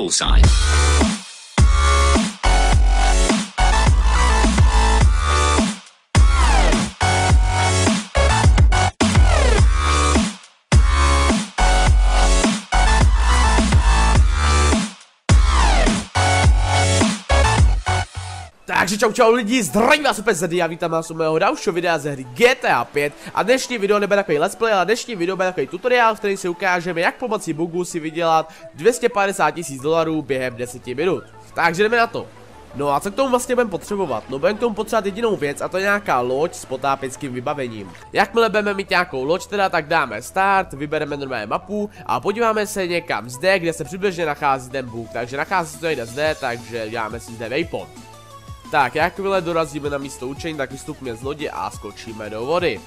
equal sign. Takže čau lidi, zdravím vás opět Zedy a vítám vás u mého dalšího videa ze hry GTA 5 a dnešní video nebude takový let's play, ale dnešní video bude takový tutoriál, v kterém si ukážeme, jak pomocí bugu si vydělat $250 000 během 10 minut. Takže jdeme na to. No a co k tomu vlastně budeme potřebovat? No budeme k tomu potřebovat jedinou věc a to je nějaká loď s potápěckým vybavením. Jakmile budeme mít nějakou loď teda, tak dáme start, vybereme normálně mapu a podíváme se někam zde, kde se přibližně nachází ten bug. Takže nachází se to někde zde, takže děláme si zde waypoint. Tak, jakmile dorazíme na místo určení, tak vystupíme z lodi a skočíme do vody.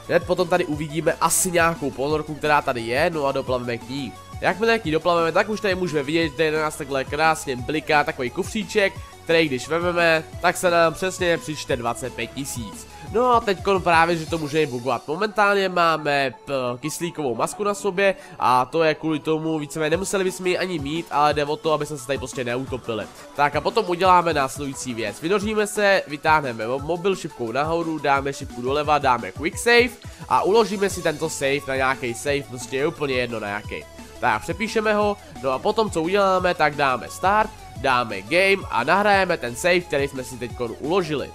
Hned potom tady uvidíme asi nějakou ponorku, která tady je, no a doplaveme k ní. Jakmile k ní doplaveme, tak už tady můžeme vidět, že na nás takhle krásně bliká takový kufříček, který když vezmeme, tak se nám přesně přičte 25 000. No a teď právě, že to může bugovat. Momentálně máme kyslíkovou masku na sobě a to je kvůli tomu, víceméně nemuseli bychom ji ani mít, ale jde o to, aby jsme se tady prostě neutopili. Tak a potom uděláme následující věc. Vynoříme se, vytáhneme mobil šipkou nahoru, dáme šipku doleva, dáme quick save a uložíme si tento save na nějaký save, prostě je úplně jedno na jaký. Tak přepíšeme ho, no a potom co uděláme, tak dáme start, dáme game a nahrajeme ten save, který jsme si teď uložili.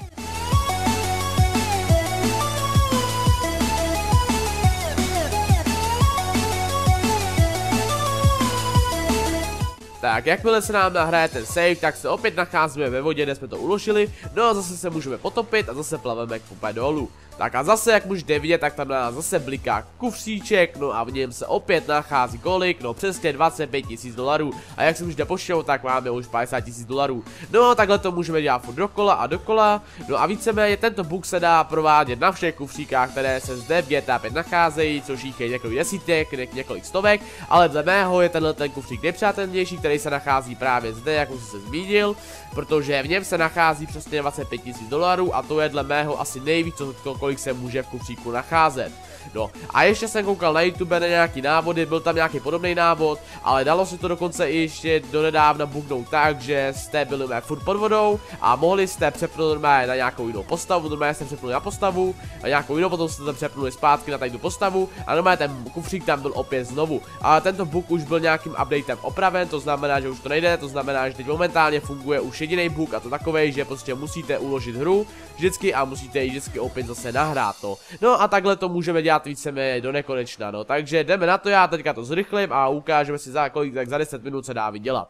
Tak, jakmile se nám nahraje ten save, tak se opět nacházíme ve vodě, kde jsme to uložili, no a zase se můžeme potopit a zase plaveme k dolů. Tak a zase, jak můžete vidět, tak tam na nás zase bliká kufříček, no a v něm se opět nachází kolik, no přesně 25 000 $. A jak se můžete povšimnout, tak máme už 50 000 $. No takhle to můžeme dělat furt dokola a dokola, no a víceméně tento bug se dá provádět na všech kufříkách, které se zde v GTA 5 nacházejí, což jich je několik desítek, několik stovek, ale dle mého je tenhle ten kufřík nejpřátelnější, který se nachází právě zde, jak už jsem se zmínil, protože v něm se nachází přesně 25 000 $ a to je dle mého asi nejvíc, kolik se může v kufříku nacházet. No a ještě jsem koukal na YouTube na nějaký návody, byl tam nějaký podobný návod, ale dalo si to dokonce i ještě donedávna bugnout tak, že jste byli furt pod vodou a mohli jste přepnout normálně na nějakou jinou postavu, normálně jste přepnuli na postavu a nějakou jinou, potom jste to přepnuli zpátky na tady postavu a normálně ten kufřík tam byl opět znovu. Ale tento bug už byl nějakým updatem opraven, to znamená, že už to nejde, to znamená, že teď momentálně funguje už jediný bug a to takovej, že prostě musíte uložit hru vždycky a musíte ji vždycky opět zase nahrát to. No a takhle to můžeme dělat víceméně do nekonečna, no, takže jdeme na to, já teďka to zrychlím a ukážeme si za kolik, tak za 10 minut se dá vydělat.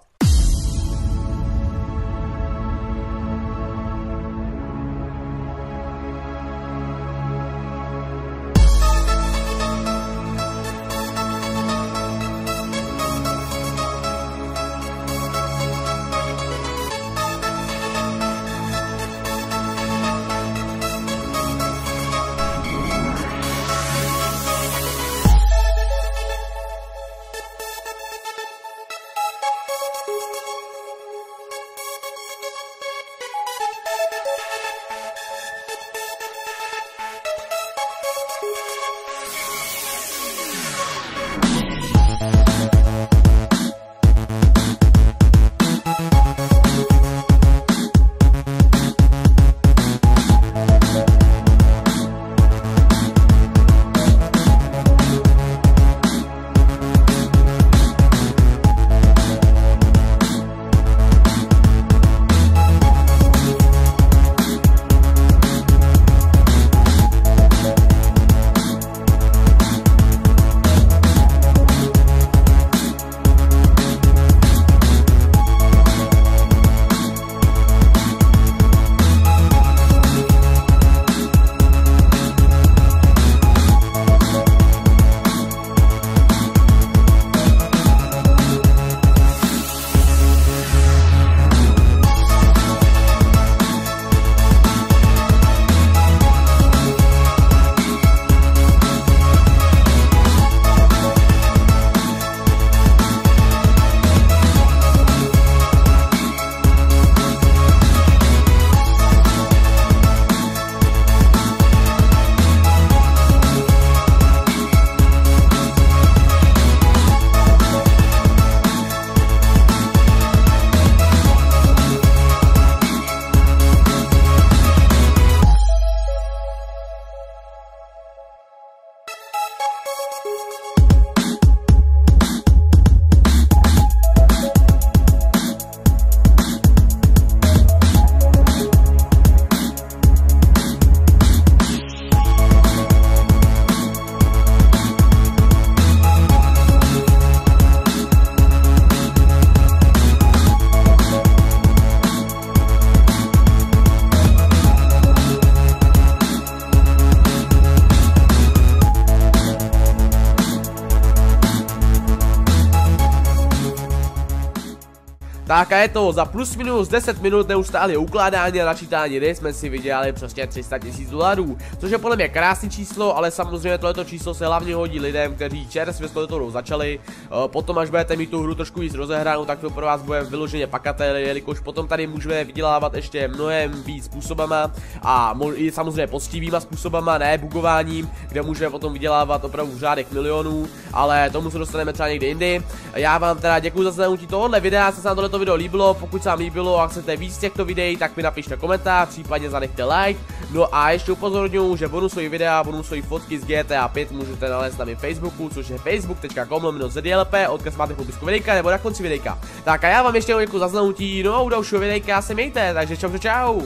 Tak a je to za plus minus 10 minut neustále ukládání a načítání, kdy jsme si vydělali přesně 300 000 $, což je podle mě krásný číslo, ale samozřejmě tohleto číslo se hlavně hodí lidem, kteří čerstvě s touto hrou začali. Potom až budete mít tu hru trošku víc rozehranou, tak to pro vás bude vyloženě pakatel, jelikož potom tady můžeme vydělávat ještě mnohem víc způsobama a i samozřejmě poctivýma způsobama, ne bugováním, kde můžeme potom vydělávat opravdu v řádech milionů, ale tomu se dostaneme třeba někdy jindy. Já vám teda děkuji za zhlédnutí tohohle videa, se vám tohleto video líbilo, pokud se vám líbilo a chcete víc těchto videí, tak mi napište komentář, případně zanechte like. No a ještě upozorňuji, že bonusové videa, bonusové fotky z GTA 5 můžete nalézt na mém Facebooku, což je facebook.com/zdlp, odkaz máte v popisku videjka nebo na konci videjka. Tak a já vám ještě děkuji za zhlédnutí, no a u dalšího videjka se mějte, takže čau.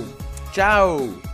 Čau.